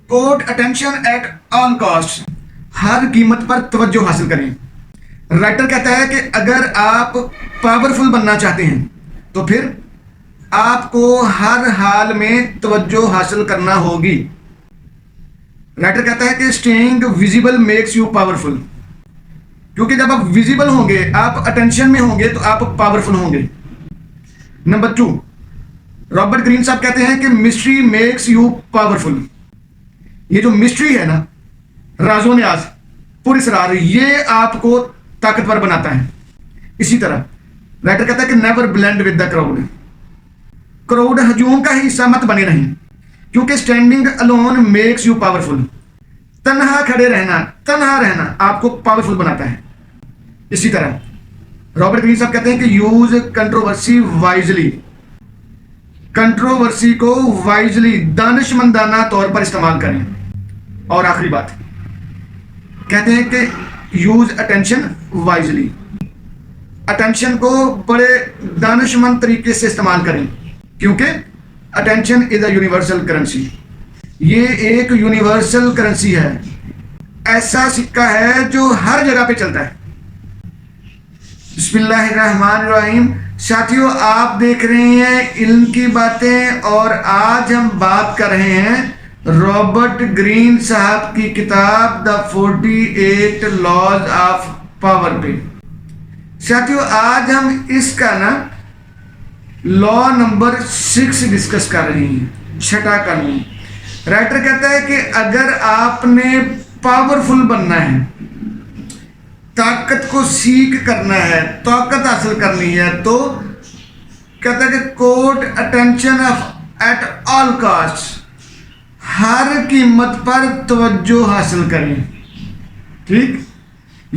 Quote attention at all cost, ہر قیمت پر توجہ حاصل کریں۔ رائٹر کہتا ہے کہ اگر آپ پاورفل بننا چاہتے ہیں تو پھر آپ کو ہر حال میں توجہ حاصل کرنا ہوگی۔ رائٹر کہتا ہے کہ staying visible Max you powerful, کیونکہ جب آپ ویزیبل ہوں گے، آپ اٹینشن میں ہوں گے تو آپ پاورفل ہوں گے۔ نمبر 2، رابرٹ گرین صاحب کہتے ہیں کہ مسٹری میکس یو پاورفل۔ یہ جو مسٹری ہے نا، راز و نیاز، پر اسرار، یہ آپ کو طاقتور بناتا ہے۔ اسی طرح رائٹر کہتا ہے کہ never blend with the crowd ہجوم کا ہی حصہ مت بنے رہیں، کیونکہ standing alone Max you powerful. تنہا کھڑے رہنا، تنہا رہنا آپ کو پاورفل بناتا ہے۔ اسی طرح رابرٹ گرین صاحب کہتے ہیں کہ یوز کنٹروورسی وائزلی، کنٹروورسی کو وائزلی، دانشمندانہ طور پر استعمال کریں۔ اور آخری بات کہتے ہیں کہ یوز اٹینشن وائزلی، اٹینشن کو بڑے دانشمند طریقے سے استعمال کریں، کیونکہ attention is a universal currency, یہ ایک یونیورسل کرنسی ہے، ایسا سکہ ہے جو ہر جگہ پہ چلتا ہے۔ بسم اللہ الرحمن الرحیم۔ ساتھیوں، آپ دیکھ رہے ہیں علم کی باتیں، اور آج ہم بات کر رہے ہیں رابرٹ گرین صاحب کی کتاب دا 48 لاز آف پاور پہ۔ ساتھیوں، آج ہم اس کا لا نمبر 6 ڈسکس کر رہے ہیں، 6واں قانون۔ رائٹر کہتا ہے کہ اگر آپ نے پاورفل بننا ہے، طاقت کو سیکھ کرنا ہے، طاقت حاصل کرنی ہے، تو کہتا ہے کہ کوٹ اٹینشن ایٹ آل کاسٹ، ہر قیمت پر توجہ حاصل کریں۔ ٹھیک،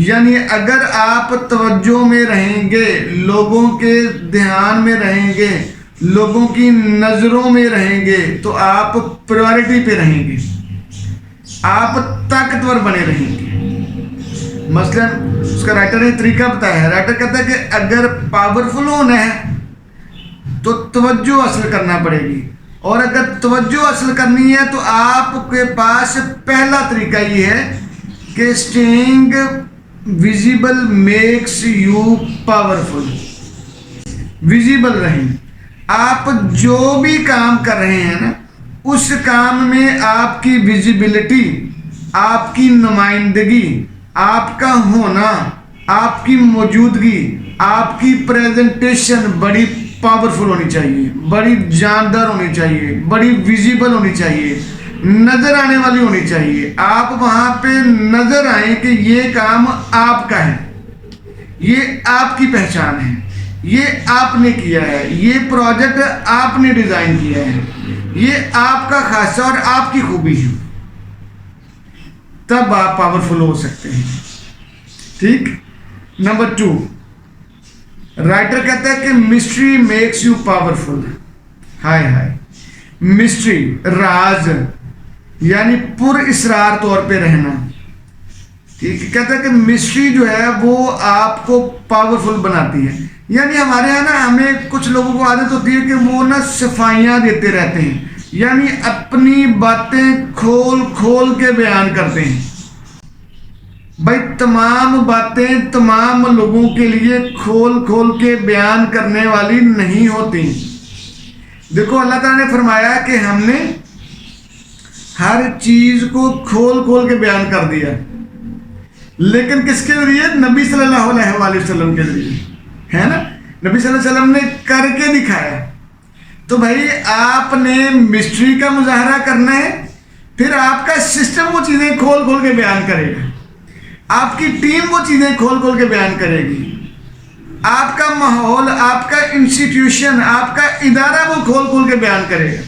یعنی اگر آپ توجہ میں رہیں گے، لوگوں کے دھیان میں رہیں گے، لوگوں کی نظروں میں رہیں گے، تو آپ پرائورٹی پہ رہیں گے، آپ طاقتور بنے رہیں گے۔ مثلا اس کا رائٹر نے طریقہ بتایا ہے۔ رائٹر کہتا ہے کہ اگر پاورفل ہونا ہے تو توجہ حاصل کرنا پڑے گی، اور اگر توجہ حاصل کرنی ہے تو آپ کے پاس پہلا طریقہ یہ ہے کہ staying visible Max you powerful, visible رہیں۔ آپ جو بھی کام کر رہے ہیں نا، اس کام میں آپ کی ویزیبلٹی، آپ کی نمائندگی، آپ کا ہونا، آپ کی موجودگی، آپ کی پریزنٹیشن بڑی پاورفل ہونی چاہیے، بڑی جاندار ہونی چاہیے، بڑی ویزیبل ہونی چاہیے، نظر آنے والی ہونی چاہیے۔ آپ وہاں پہ نظر آئیں کہ یہ کام آپ کا ہے، یہ آپ کی پہچان ہے، یہ آپ نے کیا ہے، یہ پروجیکٹ آپ نے ڈیزائن کیا ہے، یہ آپ کا خاصہ اور آپ کی خوبی ہے، تب آپ پاورفل ہو سکتے ہیں۔ ٹھیک۔ نمبر 2، رائٹر کہتا ہے کہ mystery makes you powerful. Hi hi, mystery, راز، یعنی پر اسرار طور پہ رہنا۔ ٹھیک، کہتا ہے کہ مسٹری جو ہے وہ آپ کو پاورفل بناتی ہے۔ یعنی ہمارے یہاں ہمیں کچھ لوگوں کو عادت ہوتی ہے کہ وہ صفائیاں دیتے رہتے ہیں، یعنی اپنی باتیں کھول کھول کے بیان کرتے ہیں۔ بھائی، تمام باتیں تمام لوگوں کے لیے کھول کھول کے بیان کرنے والی نہیں ہوتی۔ دیکھو، اللہ تعالیٰ نے فرمایا کہ ہم نے ہر چیز کو کھول کھول کے بیان کر دیا، لیکن کس کے ذریعے؟ نبی صلی اللہ علیہ وآلہ وسلم کے ذریعے، ہے نا؟ نبی صلی اللہ علیہ وسلم نے کر کے دکھایا۔ تو بھائی، آپ نے مسٹری کا مظاہرہ کرنا ہے، پھر آپ کا سسٹم وہ چیزیں کھول کھول کے بیان کرے گا، آپ کی ٹیم وہ چیزیں کھول کھول کے بیان کرے گی، آپ کا ماحول، آپ کا انسٹیٹیوشن، آپ کا ادارہ وہ کھول کھول کے بیان کرے گا۔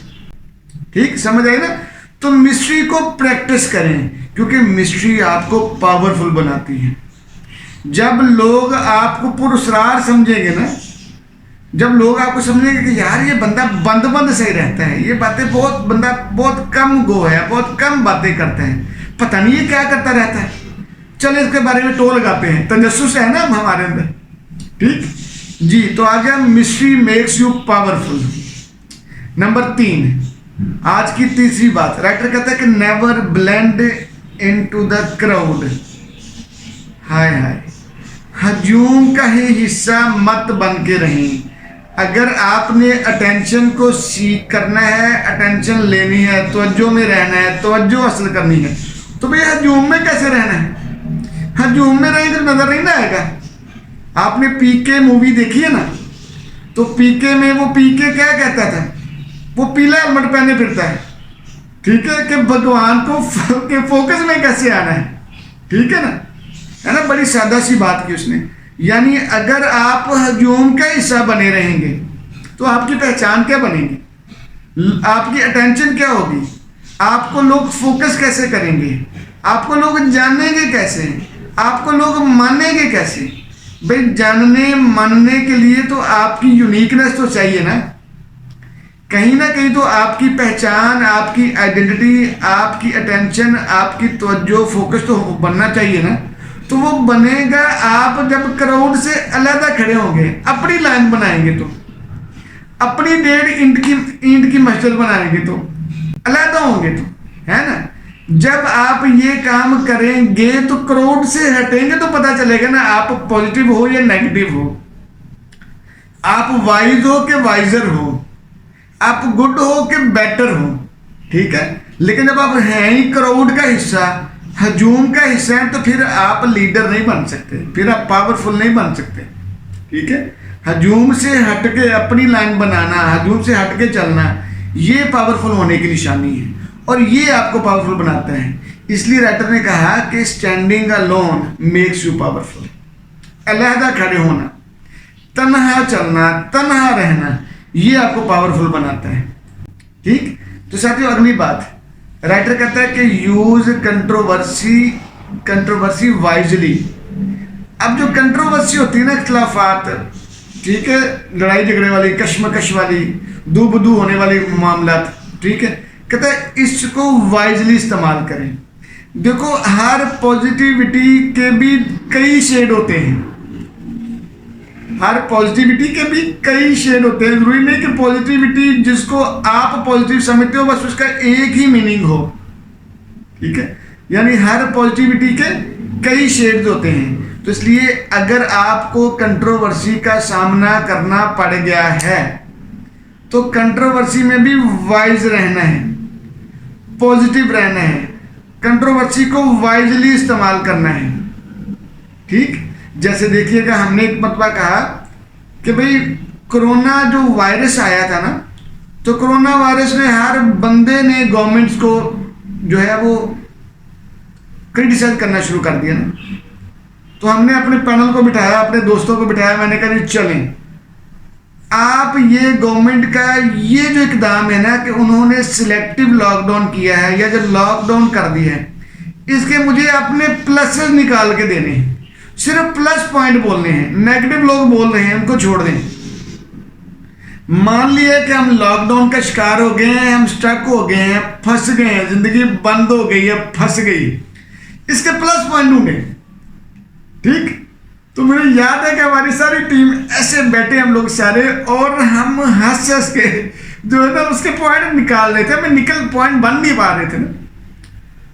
ٹھیک، سمجھ آئی نا؟ تو مسٹری کو پریکٹس کریں، کیونکہ مسٹری آپ کو پاورفل بناتی ہے۔ جب لوگ آپ کو پر اسرار سمجھیں گے نا، جب لوگ آپ کو سمجھیں گے کہ یار یہ بندہ بند صحیح رہتا ہے، یہ باتیں بندہ بہت کم گو ہے، بہت کم باتیں کرتا ہے، پتہ نہیں یہ کیا کرتا رہتا ہے، چلے اس کے بارے میں ٹول لگاتے ہیں، تجسس ہے نا ہمارے اندر۔ ٹھیک جی، تو آگے mystery makes you powerful. Number 3، آج کی تیسری بات، رائٹر کہتا ہے کہ never blend into the crowd. ہائے ہائے، ہجوم کا ہی حصہ مت بن کے رہیں. اگر آپ نے اٹینشن کو سیکھ کرنا ہے، اٹینشن لینی ہے، توجہ میں رہنا ہے، توجہ حاصل کرنی ہے، تو بھئی ہجوم میں کیسے رہنا ہے؟ ہجوم میں رہیں تو نظر نہیں نہ آئے گا. آپ نے پی کے مووی دیکھی ہے نا، تو پی کے میں وہ پی کے کیا کہتا تھا؟ وہ پیلا ہیلمٹ پہنے پھرتا ہے، ٹھیک ہے، کہ بھگوان کو فوکس میں کیسے آنا ہے، ٹھیک ہے نا، بڑی سادہ سی بات کی اس نے. یعنی اگر آپ ہجوم کا حصہ بنے رہیں گے تو آپ کی پہچان کیا بنے گی؟ آپ کی اٹینشن کیا ہوگی؟ آپ کو لوگ فوکس کیسے کریں گے؟ آپ کو لوگ جانیں گے کیسے؟ آپ کو لوگ مانیں گے کیسے؟ بھئی جاننے ماننے کے لیے تو آپ کی یونیکنیس تو چاہیے نا. کہیں نہ کہیں تو آپ کی پہچان، آپ کی آئیڈینٹی، آپ کی اٹینشن، آپ کی توجہ، فوکس تو بننا چاہیے نا. تو وہ بنے گا آپ جب کراؤڈ سے علیحدہ کھڑے ہوں گے، اپنی لائن بنائیں گے، تو اپنی 1.5 اینٹ کی مسجد بنائیں گے، تو علیحدہ ہوں گے، تو ہے نا. جب آپ یہ کام کریں گے تو کراؤڈ سے ہٹیں گے تو پتا چلے گا نا آپ پازیٹیو ہو یا نیگیٹو ہو، آپ وائز ہو کہ وائزر ہو، آپ گڈ ہو کہ بیٹر ہو، ٹھیک ہے. لیکن جب آپ ہیں ہی کراؤڈ کا حصہ، ہجوم کا حصہ ہیں، تو پھر آپ لیڈر نہیں بن سکتے، پھر آپ پاورفل نہیں بن سکتے، ٹھیک ہے. ہجوم سے ہٹ کے اپنی لائن بنانا، ہجوم سے ہٹ کے چلنا، یہ پاورفل ہونے کی نشانی ہے، اور یہ آپ کو پاورفل بناتا ہے. اس لیے رائٹر نے کہا کہ standing alone Max you powerful. علیحدہ کھڑے ہونا، تنہا چلنا، تنہا رہنا، یہ آپ کو پاورفل بناتا ہے، ٹھیک. تو ساتھیو اگلی بات، رائٹر کہتا ہے کہ یوز کنٹروورسی وائزلی. اب جو کنٹروورسی ہوتی ہے نا، اختلافات، ٹھیک ہے، لڑائی جھگڑے والی، کشمکش والی، دو بدو ہونے والی معاملات، ٹھیک ہے، کہتا ہے اس کو وائزلی استعمال کریں. دیکھو ہر پازیٹیوٹی کے بھی کئی شیڈ ہوتے ہیں، ہر پازیٹیوٹی کے بھی کئی شیڈ ہوتے ہیں. ضروری نہیں کہ پازیٹیوٹی جس کو آپ پازیٹیو سمجھتے ہو بس اس کا ایک ہی میننگ ہو، ٹھیک ہے. یعنی ہر پازیٹیوٹی کے کئی شیڈز ہوتے ہیں. تو اس لیے اگر آپ کو کنٹروورسی کا سامنا کرنا پڑ گیا ہے تو کنٹروورسی میں بھی وائز رہنا ہے، پازیٹیو رہنا ہے، کنٹروورسی کو وائزلی استعمال کرنا ہے، ٹھیک. جیسے دیکھیے گا، ہم نے ایک مرتبہ کہا کہ بھئی کرونا جو وائرس آیا تھا نا، تو کرونا وائرس نے ہر بندے نے گورنمنٹس کو جو ہے وہ کرٹیسائز کرنا شروع کر دیا نا. تو ہم نے اپنے پینل کو بٹھایا، اپنے دوستوں کو بٹھایا، میں نے کہا جی چلیں آپ یہ گورنمنٹ کا یہ جو اقدام ہے نا کہ انہوں نے سلیکٹیو لاک ڈاؤن کیا ہے یا جو لاک ڈاؤن کر دیا ہے، اس کے مجھے اپنے پلسز نکال کے دینے ہیں، صرف پلس پوائنٹ بولنے ہیں. نیگیٹو لوگ بول رہے ہیں ان کو چھوڑ دیں. مان لیا کہ ہم لاک ڈاؤن کا شکار ہو گئے ہیں، ہم سٹک ہو گئے ہیں، پھنس گئے ہیں، زندگی بند ہو گئی ہے، پھنس گئی، اس کے پلس پوائنٹ ہوں گے، ٹھیک. تو مجھے یاد ہے کہ ہماری ساری ٹیم ایسے بیٹھے ہم لوگ سارے، اور ہم ہنس ہنس کے جو ہے نا اس کے پوائنٹ نکال رہے تھے، ہمیں پوائنٹ بن نہیں پا رہے تھے نا.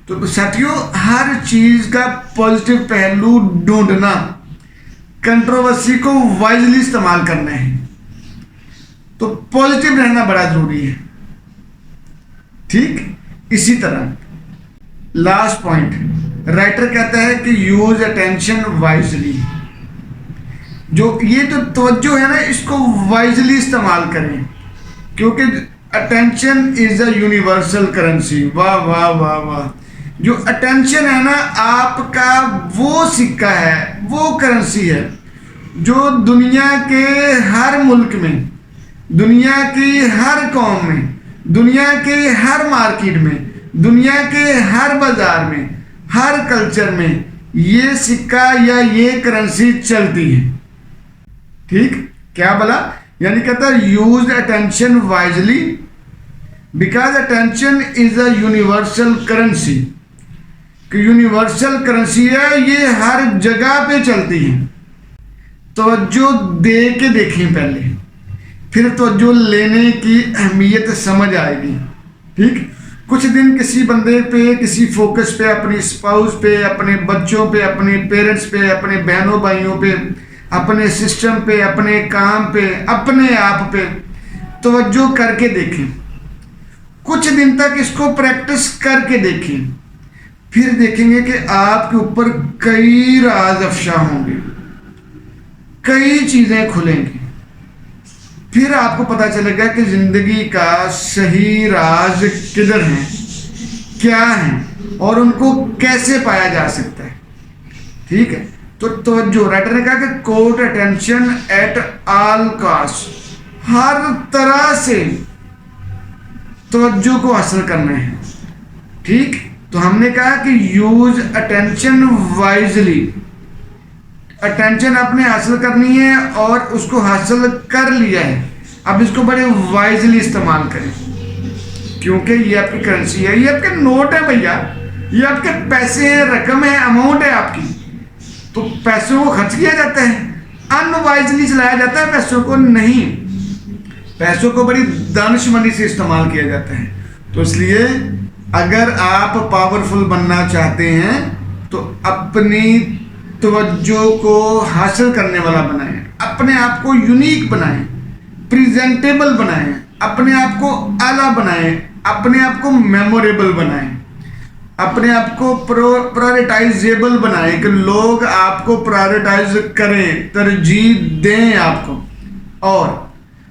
تو ساتھیوں ہر چیز کا پازیٹیو پہلو ڈھونڈنا، کنٹروورسی کو وائزلی استعمال کرنا ہے، تو پازیٹیو رہنا بڑا ضروری ہے، ٹھیک. اسی طرح لاسٹ پوائنٹ رائٹر کہتا ہے کہ یوز اٹینشن وائزلی. جو یہ جو توجہ ہے نا اس کو وائزلی استعمال کریں، کیونکہ attention is a universal currency. واہ واہ واہ واہ. جو اٹینشن ہے نا آپ کا وہ سکہ ہے، وہ کرنسی ہے جو دنیا کے ہر ملک میں، دنیا کی ہر قوم میں، دنیا کے ہر مارکیٹ میں، دنیا کے ہر بازار میں، ہر کلچر میں یہ سکہ یا یہ کرنسی چلتی ہے، ٹھیک. کیا بلا؟ یعنی کہتا ہے use attention wisely because attention is a universal currency. کہ یونیورسل کرنسی ہے، یہ ہر جگہ پہ چلتی ہے. توجہ دے کے دیکھیں پہلے، پھر توجہ لینے کی اہمیت سمجھ آئے گی. ٹھیک. کچھ دن کسی بندے پہ، کسی فوکس پہ، اپنی اسپاؤس پہ، اپنے بچوں پہ، اپنے پیرنٹس پہ، اپنے بہنوں بھائیوں پہ، اپنے سسٹم پہ، اپنے کام پہ، اپنے آپ پہ توجہ کر کے دیکھیں. کچھ دن تک اس کو پریکٹس کر کے دیکھیں. پھر دیکھیں گے کہ آپ کے اوپر کئی راز افشا ہوں گے، کئی چیزیں کھلیں گی. پھر آپ کو پتا چلے گا کہ زندگی کا صحیح راز کدھر ہیں، کیا ہیں، اور ان کو کیسے پایا جا سکتا ہے. ٹھیک ہے. تو توجہ، رائٹر نے کہا کہ کوٹ اٹینشن ایٹ آل کاسٹ، ہر طرح سے توجہ کو حاصل کرنا ہے. ٹھیک. تو ہم نے کہا کہ یوز اٹینشن وائزلی، اٹینشن آپ نے حاصل کرنی ہے اور اس کو حاصل کر لیا ہے، اب اس کو بڑے وائزلی استعمال کریں، کیونکہ یہ آپ کی کرنسی ہے، یہ آپ کے نوٹ ہے بھیا، یہ آپ کے پیسے ہیں، رقم ہے، اماؤنٹ ہے آپ کی. تو پیسوں کو خرچ کیا جاتا ہے، ان وائزلی چلایا جاتا ہے پیسوں کو نہیں، پیسوں کو بڑی دانش مندی سے استعمال کیا جاتا ہے. تو اس لیے اگر آپ پاورفل بننا چاہتے ہیں تو اپنی توجہ کو حاصل کرنے والا بنائیں، اپنے آپ کو یونیک بنائیں، پریزنٹیبل بنائیں، اپنے آپ کو اعلیٰ بنائیں، اپنے آپ کو میموریبل بنائیں، اپنے آپ کو پرائرٹائزیبل بنائیں کہ لوگ آپ کو پرائرٹائز کریں، ترجیح دیں آپ کو، اور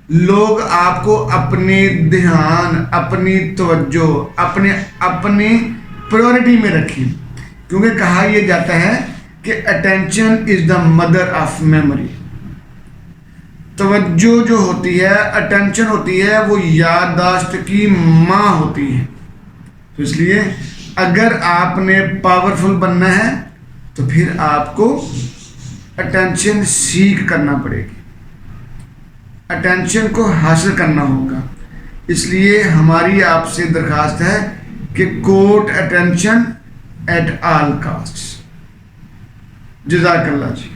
لوگ آپ کو اپنے دھیان، اپنی توجہ، اپنی پرائورٹی میں رکھیں. کیونکہ کہا یہ جاتا ہے کہ attention is the mother of memory. توجہ جو ہوتی ہے، اٹینشن ہوتی ہے، وہ یادداشت کی ماں ہوتی ہے. تو اس لیے اگر آپ نے پاورفل بننا ہے تو پھر آپ کو اٹینشن سیکھ کرنا پڑے گی، اٹینشن کو حاصل کرنا ہوگا. اس لیے ہماری آپ سے درخواست ہے کہ کوٹ اٹینشن ایٹ آل کاسٹ. جزاک اللہ جی.